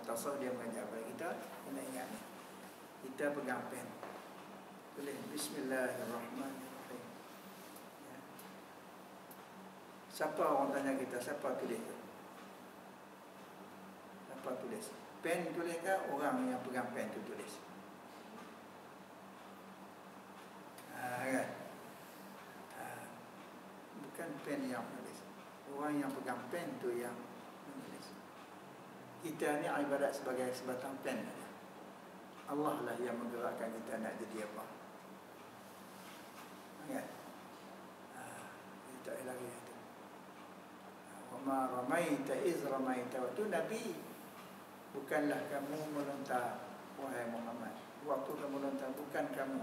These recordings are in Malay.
mukhtasar dia mengajar kepada kita. Kena ingat ni. Kita pegang pen. Tulis Bismillahirrahmanirrahim. Ya. Siapa orang tanya kita, siapa tulis tu? Siapa tulis? Pen tulis ke orang yang pegang pen tu tulis? Kan? Bukan pen yang menulis. Orang yang pegang pen tu yang menulis. Kita ni ibarat sebagai sebatang pen. Allah lah yang menggerakkan kita nak jadi apa. Kan? Kita lagi itu. Wa ma ramaita iz ramaita. Waktu Nabi, bukanlah kamu melontar, wahai Muhammad. Waktu kamu melontar, bukan kamu.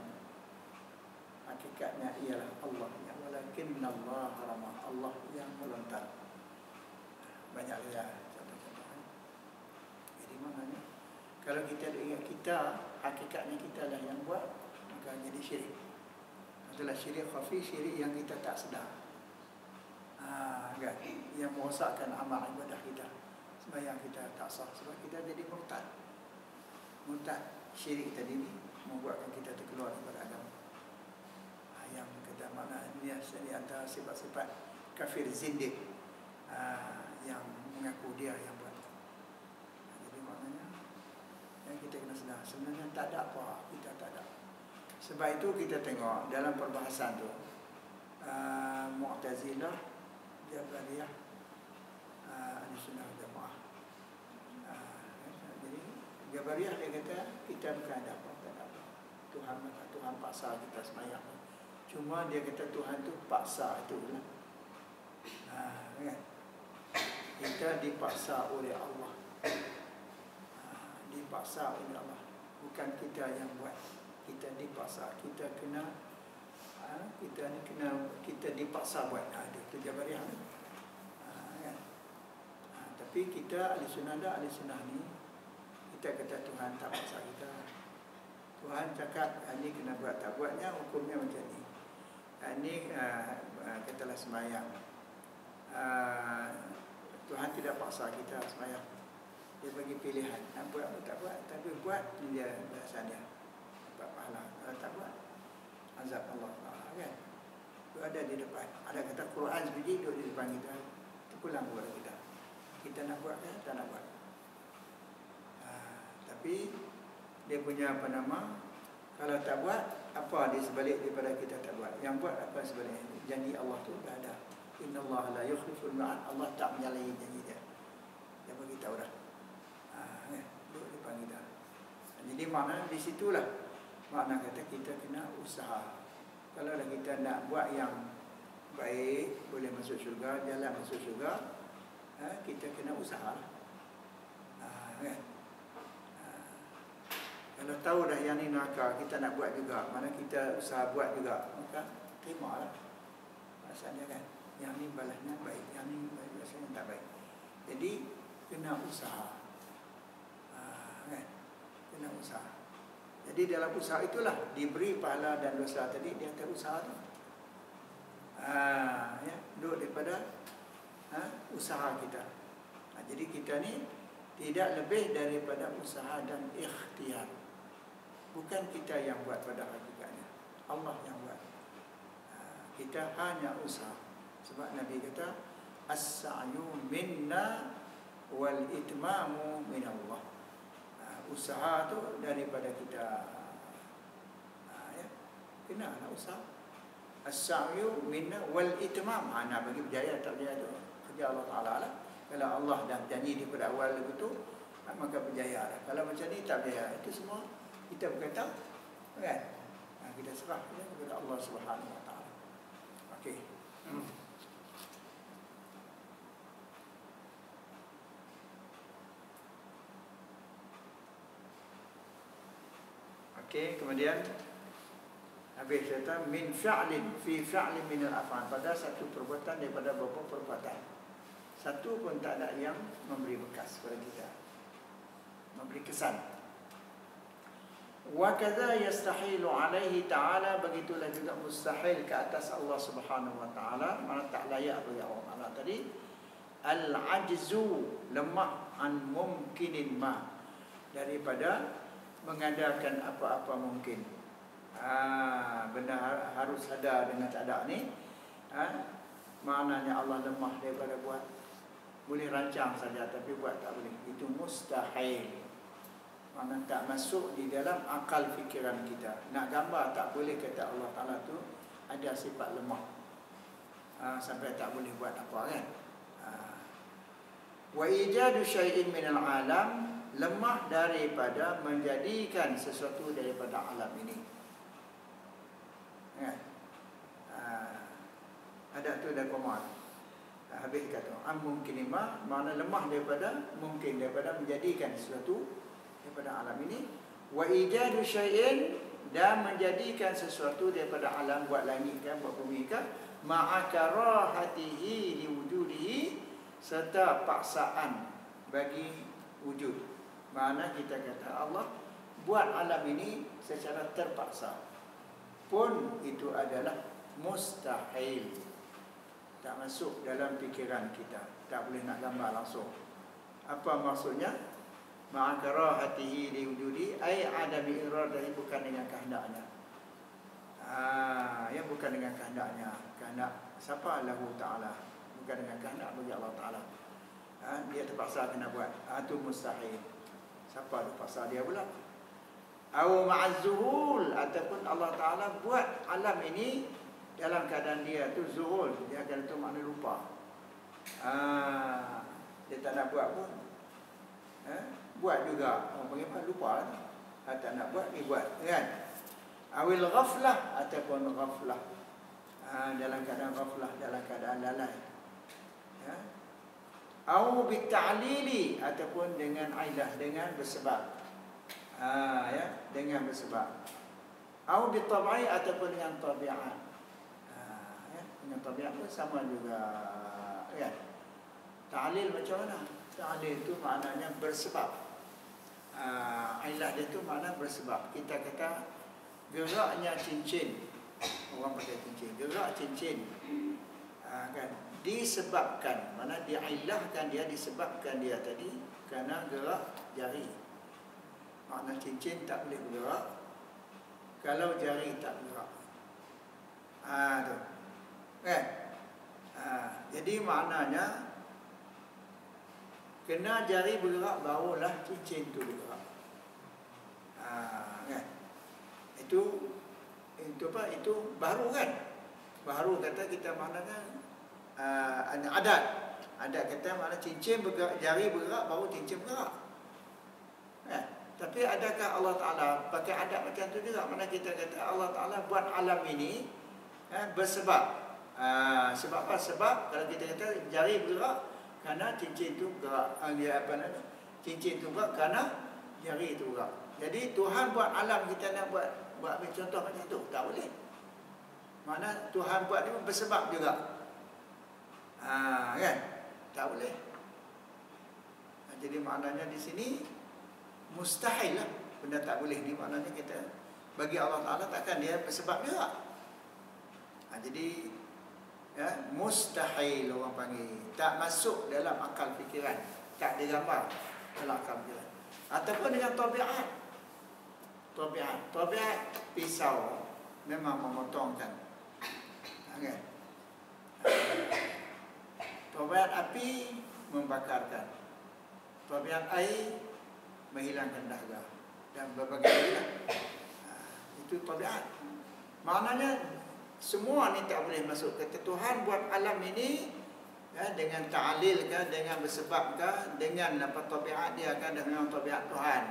Hakikatnya ialah Allah yang walakinna Allah ramah. Allah yang melontar. Banyak ya contoh-contoh. Jadi maknanya kalau kita ingat kita, hakikatnya kita lah yang buat, maka jadi syirik. Itulah syirik khafi, syirik yang kita tak sedar. Kan? Yang merosakkan amal ibadah kita. Sembahyang kita tak sah sebab kita jadi murtad. Murtad, syirik tadi ni membuatkan kita terkeluar daripada agama. Yang kata mana ni antara sifat-sifat kafir zindik yang mengaku dia yang buat. Jadi maknanya yang kita kena sedar sebenarnya tak ada apa, kita tak ada. Sebab itu kita tengok dalam perbahasan tu Mu'tazilah, Jabariyah, Ahlussunnah wal Jamaah. Jadi Jabariyah dia kata kita bukan ada apa, tak ada apa. Tuhan paksa kita sembahyang. Cuma dia kata Tuhan tu paksa itu lah. Kan? Kita dipaksa oleh Allah. Dipaksa oleh Allah. Bukan kita yang buat. Kita dipaksa. Kita kena kita dipaksa buat. Itu Jabariyah ni. Kan? Tapi kita ahli sunnah ni kita kata Tuhan tak paksa kita. Tuhan cakap ini kena buat, tak buatnya hukumnya macam ni. Ini katalah sembahyang. Tuhan tidak paksa kita sembahyang. Dia bagi pilihan nak buat atau tak buat. Tapi buat dia balasan dia, dapat pahala. Kalau tak buat, azab Allah Taala. Kan? Itu ada di depan. Ada kata Quran sebiji duduk di depan kita. Itu pulang kepada kita. Kita nak buat ke tak nak buat. Tapi dia punya apa nama, kalau tak buat, apa di sebalik daripada kita tak buat. Yang buat apa sebaliknya. Janji Allah tu dah ada. Inna Allah la yukhliful mi'ad. Allah tak menyalahi janji dia. Dia beritahu dah. Duduk depan kita. Jadi makna di situlah makna kata kita kena usaha. Kalau dah kita nak buat yang baik, boleh masuk syurga, jalan masuk syurga, kita kena usaha. Kan? Kalau tahu dah yang ni neraka, kita nak buat juga, mana kita usaha buat juga, maka terimalah. Maksudnya kan, yang ni balasnya baik, yang ni balasnya tak baik. Jadi kena usaha. Kan? Kena usaha. Jadi dalam usaha itulah diberi pahala dan dosa tadi dia terusaha tu. Ya, duduk daripada usaha kita. Jadi kita ni tidak lebih daripada usaha dan ikhtiar. Bukan kita yang buat pada hakikatnya, Allah yang buat. Kita hanya usaha. Sebab Nabi kata as-sa'yu minna wal itmamu minallah. Usaha tu daripada kita. Ya, kena nak usaha. As-sa'yu minna wal itmam. Nak bagi berjaya tak berjaya tu kerja Allah Taala lah. Kalau Allah dah janji daripada awal begitu, maka berjaya lah. Kalau macam ni tak berjaya, itu semua kita berkata, kan? Kita serah kepada Allah Subhanahu Wa Taala. Okey. Okey, kemudian habis kata min fi'lin fi fi'lin min al-af'al, pada satu perbuatan daripada beberapa perbuatan. Satu pun tak ada yang memberi bekas kepada kita, memberi kesan. Wa kadza yastahilu alaihi ta'ala, begitulah juga mustahil ke atas Allah Subhanahu wa taala, mana tak layak bagi Allah tadi. Al-ajzu, lemah, an mumkinin ma, daripada mengadakan apa-apa mungkin. Benar harus sadar dengan keadaan ni. Maknanya Allah lemah daripada buat. Boleh rancang saja tapi buat tak boleh. Itu mustahil. Mana tak masuk di dalam akal fikiran kita. Nak gambar tak boleh kata Allah Ta'ala tu ada sifat lemah. Sampai tak boleh buat apa kan. Wa ijadu syai'in minal alam, lemah daripada menjadikan sesuatu daripada alam ini. Kan? Ada tu dah koma. Habis kata mungkin mana lemah daripada mungkin daripada menjadikan sesuatu daripada alam ini. Wa ijadu syai'in, dan menjadikan sesuatu daripada alam, buat langit kan, buat bumi kan, ma'a karahatihi liwujudihi, serta paksaan bagi wujud. Mana kita kata Allah buat alam ini secara terpaksa, pun itu adalah mustahil. Tak masuk dalam fikiran kita. Tak boleh nak gambar langsung. Apa maksudnya? Ma'a karahatihi liwujudi, ay adami iradahi, bukan dengan kehendaknya. Ya, bukan dengan kehendaknya. Kehendak siapa? Lahu Ta'ala. Bukan dengan kehendak bagi Allah Ta'ala. Dia terpaksa kena buat. Itu mustahil. Siapa terpaksa dia pula? Au ma'az-zuhul, ataupun Allah Ta'ala buat alam ini dalam keadaan dia tu zuhul. Dia akan itu makna lupa. Dia tak nak buat pun. Buat juga. Orang panggil apa? Lupa. Tak nak buat, dia buat. Kan? Awil ghaflah, ataupun ghaflah. Dalam keadaan ghaflah, dalam keadaan lalai. Ya. Au bitta'lili, ataupun dengan ailah, dengan bersebab. Ya, dengan bersebab. Au bitab'i, ataupun dengan tabiat. Ya, dengan tabiat pun sama juga. Ya. Ta'lil macam mana? Ta'lil itu maknanya bersebab. Ailah dia tu makna bersebab. Kita kata geraknya cincin. Orang pakai cincin. Gerak cincin. Kan? Disebabkan. Mana diailahkan dia, disebabkan dia tadi kerana gerak jari. Makna cincin tak boleh bergerak kalau jari tak bergerak. Tu. Kan? Jadi maknanya kena jari bergerak barulah cincin tu bergerak. Kan? Itu apa? Itu baru kan? Baru kata kita maknanya adat. Adat kata makna cincin bergerak, jari bergerak baru cincin bergerak. Kan? Tapi adakah Allah Ta'ala pakai adat macam tu juga? Mana kita kata Allah Ta'ala buat alam ini bersebab. Sebab apa? Sebab kalau kita kata jari bergerak kerana cincin tu bergerak. Cincin tu bergerak kerana jari tu bergerak. Jadi Tuhan buat alam, kita nak buat ambil contoh macam tu, tak boleh. Mana Tuhan buat ni bersebab juga. Kan? Tak boleh. Jadi maknanya di sini mustahil lah. Benda tak boleh ni maknanya kita bagi Allah Ta'ala takkan dia bersebab juga. Jadi ya, mustahil orang panggil. Tak masuk dalam akal fikiran. Tak digambar dalam akal fikiran. Ataupun dengan tabiat. Tabiat pisau memang memotongkan. Okay. Tabiat api membakarkan. Tabiat air menghilangkan dahaga. Dan berbagai lagi. Itu tabiat. Maknanya semua ni tak boleh masuk. Kata Tuhan buat alam ini ya, dengan ta'lil ke, dengan bersebab ke, dengan apa tabiat dia kan, dengan tabiat Tuhan.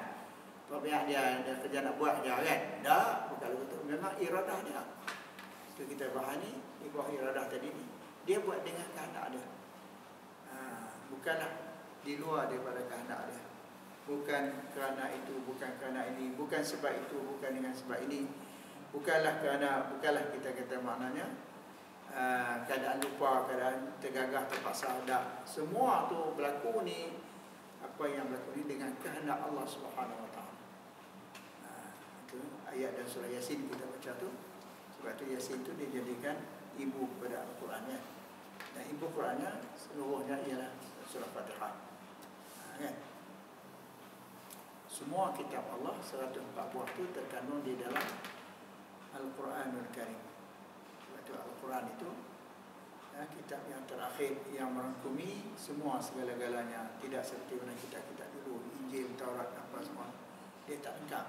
Tabiat dia kerja nak buat dia kan. Tak, bukan betul. Memang iradah dia. Itu kita bahani di bawah iradah tadi ni. Dia buat dengan kehendak dia. Bukanlah di luar daripada kehendak dia. Bukan kerana itu, bukan kerana ini, bukan sebab itu, bukan dengan sebab ini. Bukanlah kita kata maknanya keadaan lupa, keadaan tergagah, terpaksa. Tak. Semua tu berlaku ni, apa yang berlaku ni dengan kehendak Allah Subhanahu Wa Taala. Itu ayat dan surah Yasin kita baca tu. Sebab tu Yasin tu dijadikan ibu kepada Al-Quran. Dan ibu Qurannya seluruhnya ialah surah Fatihah. Kan? Semua kitab Allah 104 buah itu terkandung di dalam Al-Quranul Karim. Sebab Al-Quran itu kitab yang terakhir yang merangkumi semua segala-galanya. Tidak seperti mana kitab-kitab dulu, Injil, Taurat, apa semua. Dia tak lengkap.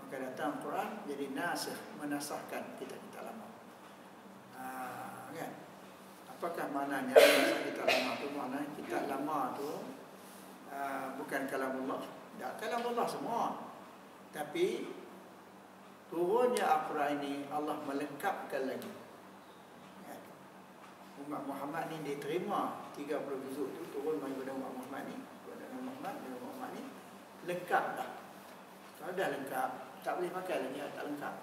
Maka datang Quran jadi nasikh, menasahkan kitab-kitab lama. Kan? Apakah maknanya nasakh kitab lama tu? Maknanya kitab lama tu bukan kalamullah. Tak kalamullah semua. Tapi turunnya Al-Quran ini Allah melengkapkan lagi. Umat Muhammad ni dia terima 30 juzuk tu turun daripada umat Muhammad ni, daripada Muhammad ni lengkap dah. Kalau dah lengkap, tak boleh pakai lagi, tak lengkap.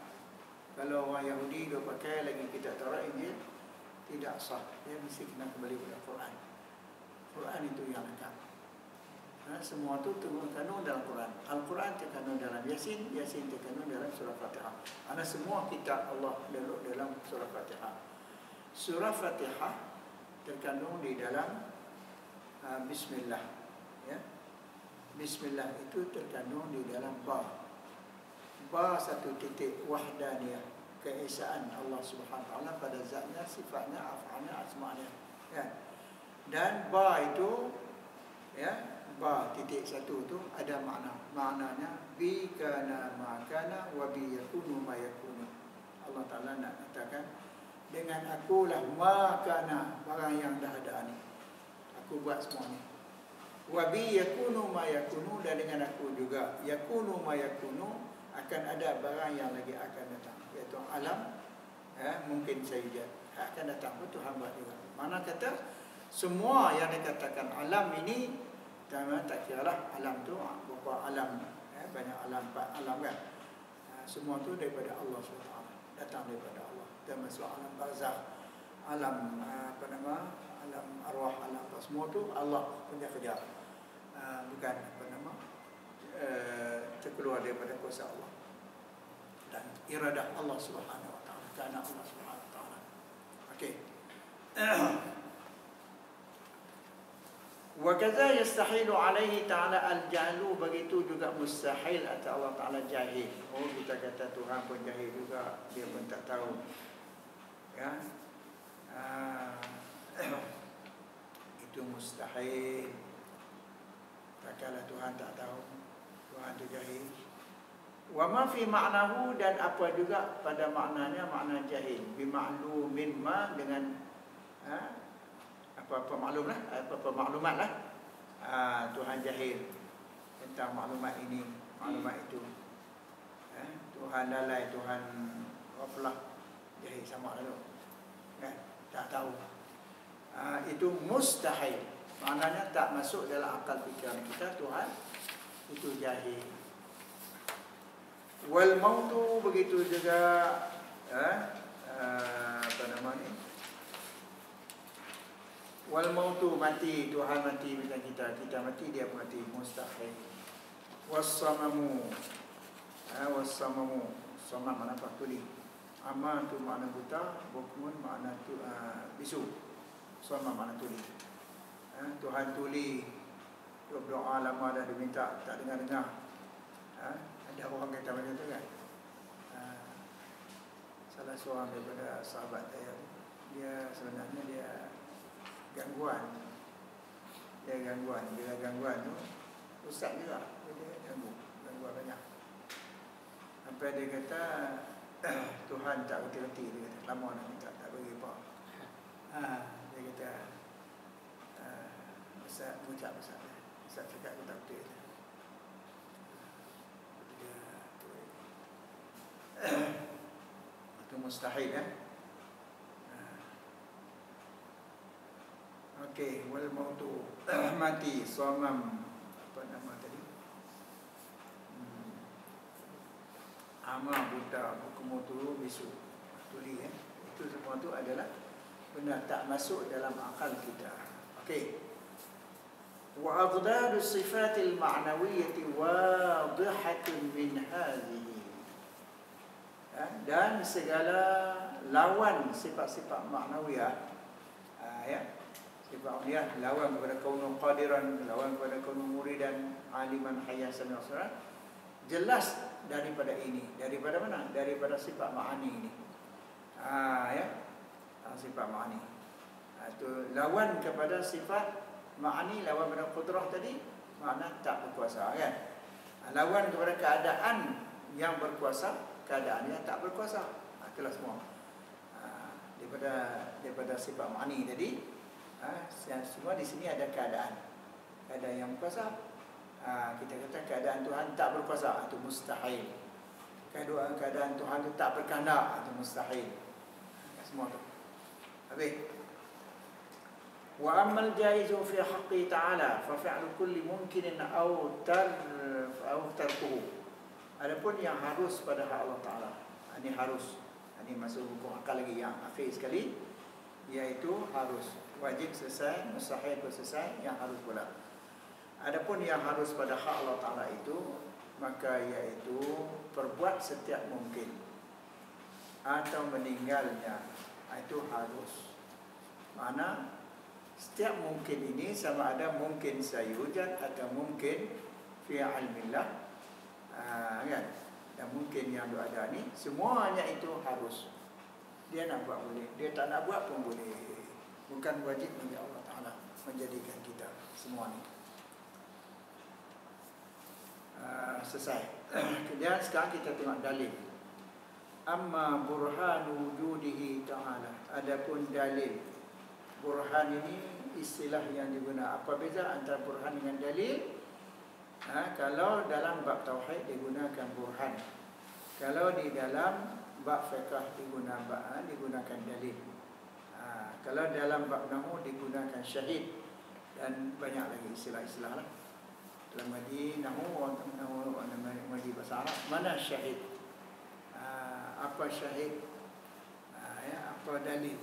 Kalau orang Yahudi dia pakai lagi kitab Taurat, Injil, tidak sah. Dia mesti kena kembali kepada Quran. Quran itu yang lengkap. Semua tu terkandung dalam Quran. Al-Quran terkandung dalam Yasin, Yasin terkandung dalam surah Fatihah. Karena semua kitab Allah dalam surah Fatihah. Surah Fatihah terkandung di dalam Bismillah. Ya. Bismillah itu terkandung di dalam ba. Ba satu titik wahdaniyah, keesaan Allah Subhanahu Wa Taala pada zatnya, sifatnya, af'alnya, asma'nya. Ya. Dan ba itu, ya, ba titik satu itu ada makna. Maknanya bi kana ma kana wa bi yakunu ma yakunu. Allah Taala nak katakan dengan akulah ma kana, barang yang dah ada ni. Aku buat semua ni. Wa bi yakunu ma yakunu, dan dengan aku juga yakunu ma yakunu, akan ada barang yang lagi akan datang, iaitu alam, mungkin saja akan datang. Tuhan buat juga. Mana kata semua yang dikatakan alam ini, tak kiralah alam tu berapa alam, banyak alam, 4 alam kan. Semua tu daripada Allah SWT, datang daripada Allah. Termasuk alam barzakh, alam alam arwah, alam apa, semua tu Allah punya kerja. Bukan terkeluar daripada kuasa Allah dan iradah Allah Subhanahu Wa Taala, kerana Allah Subhanahu Wa Taala. Okey. Wa kadza yastahilu alaihi ta'ala al-jahlu, begitu juga mustahil atas Allah Taala jahil. Oh, kita kata Tuhan pun jahil juga, dia pun tak tahu. Ya. Itu mustahil. Takkanlah Tuhan tak tahu. Tuhan itu jahil. Wa ma fi ma'nahu, dan apa juga pada maknanya, makna jahil. Bima'lumin ma, dengan apa-apa maklum lah, apa-apa maklumat lah. Tuhan jahil tentang maklumat ini, maklumat itu. Tuhan lalai, Tuhan ghaflah, jahil sama lalu. Kan? Tak tahu. Itu mustahil. Maknanya tak masuk dalam akal fikiran kita Tuhan itu jahil. Wal mautu, begitu juga apa nama ni? Wal mautu, mati, Tuhan mati macam kita mati, dia pun mati, mustahil. Wassamamu, wassamamu, samam mana apa tuli. Ama tu makna buta, bukmun makna tu bisu. Samam mana tuli. Tuhan tuli, berdoa lama dah diminta, tak dengar-dengar. Ada orang kata macam tu kan. Salah seorang daripada sahabat saya, dia sebenarnya dia gangguan. Dia gangguan tu ustaz juga, dia gangguan banyak. Sampai dia kata Tuhan tak reti-reti, dia kata lama nak minta tak bagi apa. Dia kata Ustaz mengucap Ustaz cakap aku tak betul. Itu mustahil kan. Okey, wal mautu, mati, somam, apa nama tadi? Ama, buta, bukumutu, bisu, tuli kan. Itu semua tu adalah benar tak masuk dalam akal kita. Okey. Wa adadu sifatil ma'nawiyyati wadihatun min hadhihi. Dan segala lawan sifat-sifat maknawiyah, ya, Sifat unia lawan kepada kaunu qadiran, lawan kepada kaunu muridan, aliman hayyan sami'an basira. Jelas daripada ini. Daripada mana? Daripada sifat ma'ani ini. Sifat ma'ani. Itu lawan kepada sifat ma'ani, lawan kepada qudrah tadi, makna tak berkuasa kan. Lawan kepada keadaan yang berkuasa, keadaan yang tak berkuasa. Itulah semua. Daripada sifat ma'ani tadi, semua di sini ada keadaan. Keadaan yang berkuasa. Kita kata keadaan Tuhan tak berkuasa, itu mustahil. Keadaan Tuhan itu tak berkehendak, itu mustahil. Semua tu. Habis. Wa ammal jaizu fi haqqi ta'ala fa fi'lu kulli mumkinin aw tarkuhu. Adapun yang harus pada hak Allah Taala, ini harus. Ini masuk hukum akal lagi yang akhir sekali, iaitu harus. Wajib selesai, mustahil pun selesai, yang harus pula. Adapun yang harus pada hak Allah Ta'ala itu, maka iaitu perbuat setiap mungkin atau meninggalnya, itu harus. Mana setiap mungkin ini sama ada mungkin sayujan atau mungkin fi ilmillah, kan? Dan mungkin yang ada ni semuanya itu harus. Dia nak buat boleh, dia tak nak buat pun boleh. Bukan wajib bagi Allah Ta'ala menjadikan kita semua ni. Selesai. Kemudian sekarang kita tengok dalil. Amma burhan wujudihi ta'ala. Adapun dalil. Burhan ini istilah yang digunakan. Apa beza antara burhan dengan dalil? Kalau dalam bab tauhid digunakan burhan. Kalau di dalam bab fiqh digunakan dalil. Kalau dalam bab nahwu digunakan syahid. Dan banyak lagi istilah-istilah lah. Dalam ngaji nahwu, ngaji bahasa Arab, mana syahid? Apa syahid? Apa dalil?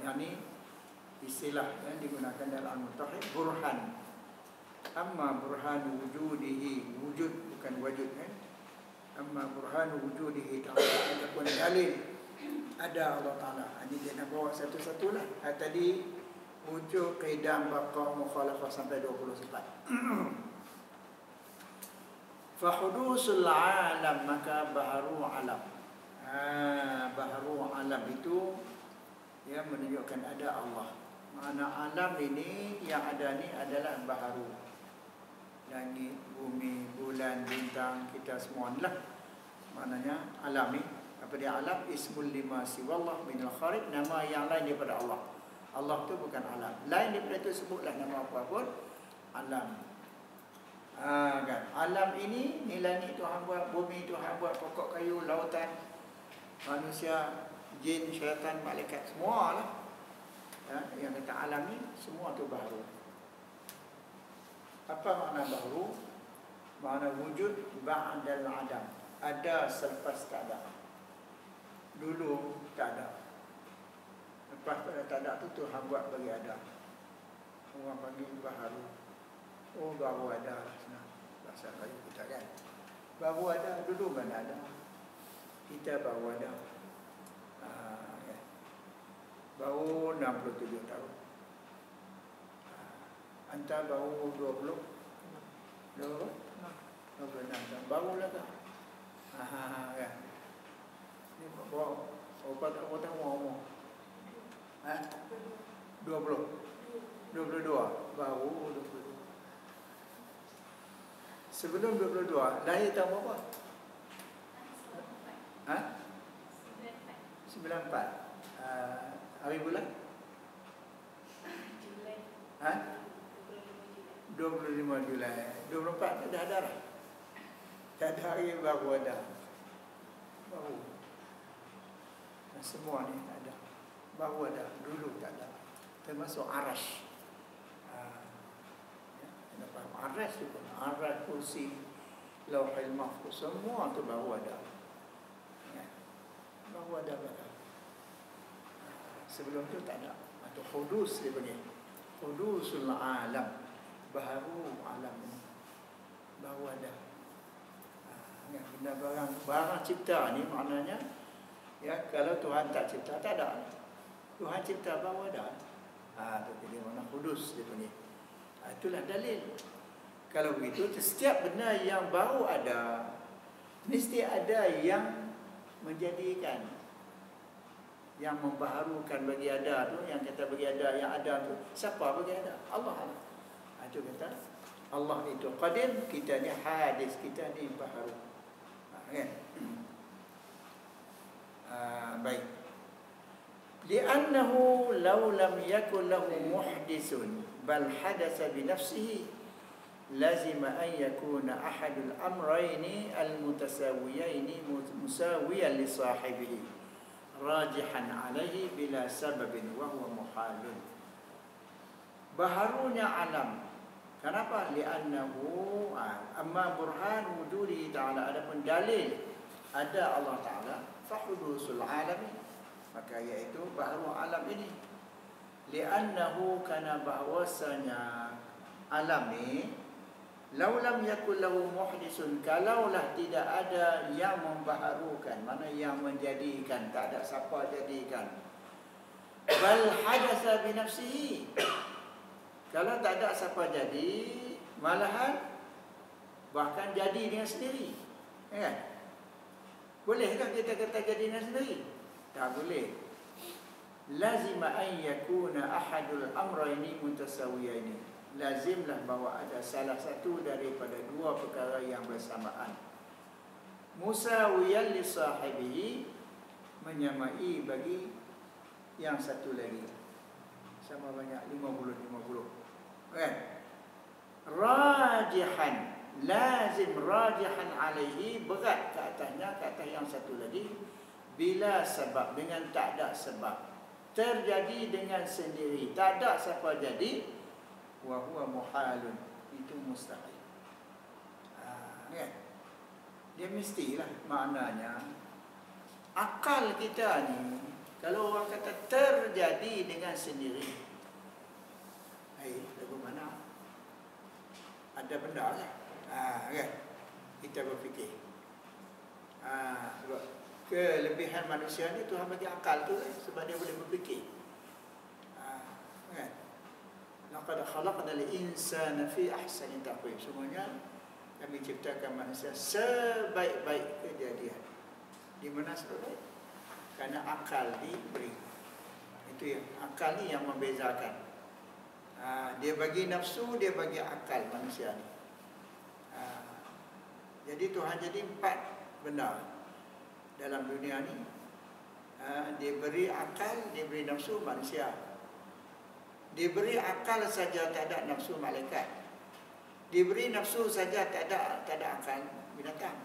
Yang ni istilah yang digunakan dalam tauhid burhan. Amma burhan wujudihi, wujud bukan wujud kan? Amma burhan wujudihi ta'ala, adapun dalil ada Allah Ta'ala. Ini dia nak bawa satu-satulah. Tadi wujud, qidam, baqa, mukhalafah sampai 24. Fahudusul alam, maka baharu alam. Baharu alam itu ya menunjukkan ada Allah. Mana alam ini yang ada ni adalah baharu. Langit, bumi, bulan, bintang, kita semua inilah. Maknanya alam ni. Apa dia alam? Ismul lima siwallah minal kharib. Nama yang lain daripada Allah. Allah tu bukan alam. Lain daripada itu sebutlah nama apa pun. Alam. Kan? Alam ini langit Tuhan buat, bumi Tuhan buat, pokok kayu, lautan, manusia, jin, syaitan, malaikat, semua lah. Yang kata alam ni semua tu baru. Apa makna baru? Makna wujud ba'dal adam. Ada selepas tak ada. Dulu tak ada. Lepas pada tak ada tu Tuhan buat bagi ada. Orang panggil baru. Oh, baru ada lah. Bahasa Melayu kita kan. Baru ada, dulu mana ada. Kita baru ada. Ya. Baru 67 tahun. Anta baru 20. 26 tahun. Baru lah kan. Kan. Ini bawa obat umur. 20. 22. Baru 22. Sebelum 22, lahir tahun berapa? 94. Hari bulan? Julai. 25 Julai. 24 dah ada lah. Tak ada hari baru ada. Baru. Semua ni tak ada. Baru ada. Dulu tak ada. Termasuk arash. Aras tu pun, aras, kursi, lauhil mahfuz, semua tu baru ada. Ya. Baru ada belakang. Sebelum tu tak ada. Atau hudus dia panggil. Hudusul alam. Baharu alam ni. Baru ada. Ya, benda barang cipta ni maknanya, ya, kalau Tuhan tak cipta, tak ada. Tuhan cipta baru ada. Itu jadi mana kudus dia panggil. Itulah dalil. Kalau begitu, setiap benda yang baru ada, mesti ada yang menjadikan, yang membaharukan bagi ada tu, yang kata bagi ada, yang ada tu, siapa bagi ada? Allah. Itu kata Allah itu qadim, kita ni hadis, kita ni baharu. Kan? Baik. Li'annahu law lam yakun lahu muhdisun bal hadasa bi nafsihi lazima an yakuna ahadul amrayni al-mutasawiyaini musawiyan li sahibihi rajihan alaihi bila sababin wa huwa muhalun. Baharunya alam. Kenapa? Li'annahu amma burhan wujudi ta'ala, adapun dalil ada Allah Ta'ala, fahudusul alami, maka iaitu baharu alam ini. Li'annahu kana bahwasanya alam ni law lam yakul lahu muhdisun, kalaulah tidak ada yang membaharukan, mana yang menjadikan, tak ada siapa jadikan, bal hadasa bi nafsihi, kalau tak ada siapa jadi, malahan bahkan jadi dengan sendiri. Kan? Bolehkah kita kata jadi dengan sendiri? Tak boleh. Lazima an yakuna ahadul amrayni mutasawiyaini. Lazimlah bahawa ada salah satu daripada dua perkara yang bersamaan. Musawiyan li sahibihi, menyamai bagi yang satu lagi. Sama banyak 50-50. Kan? Rajihan, lazim rajihan alaihi, berat ke atasnya, ke atas yang satu lagi, bila sebab, dengan tak ada sebab, terjadi dengan sendiri, tak ada siapa jadi, wa huwa muhalun, itu mustahil. Kan? Dia mestilah, maknanya akal kita ni, kalau orang kata terjadi dengan sendiri, lagu mana? Ada benda kan? Kan? Kita berfikir. Sebab kelebihan manusia ni Tuhan bagi akal tu kan? Sebab dia boleh berfikir. Kan? Laqad khalaqnal insana fi ahsani taqwim. Semuanya kami ciptakan manusia sebaik-baik kejadian. Di mana sebaik? Karena akal diberi. Itu yang akal ni yang membezakan. Dia bagi nafsu, dia bagi akal manusia ni. Jadi Tuhan jadi 4 benda dalam dunia ni. Dia beri akal, dia beri nafsu manusia. Diberi akal saja tak ada nafsu malaikat. Diberi nafsu saja tak ada akal binatang.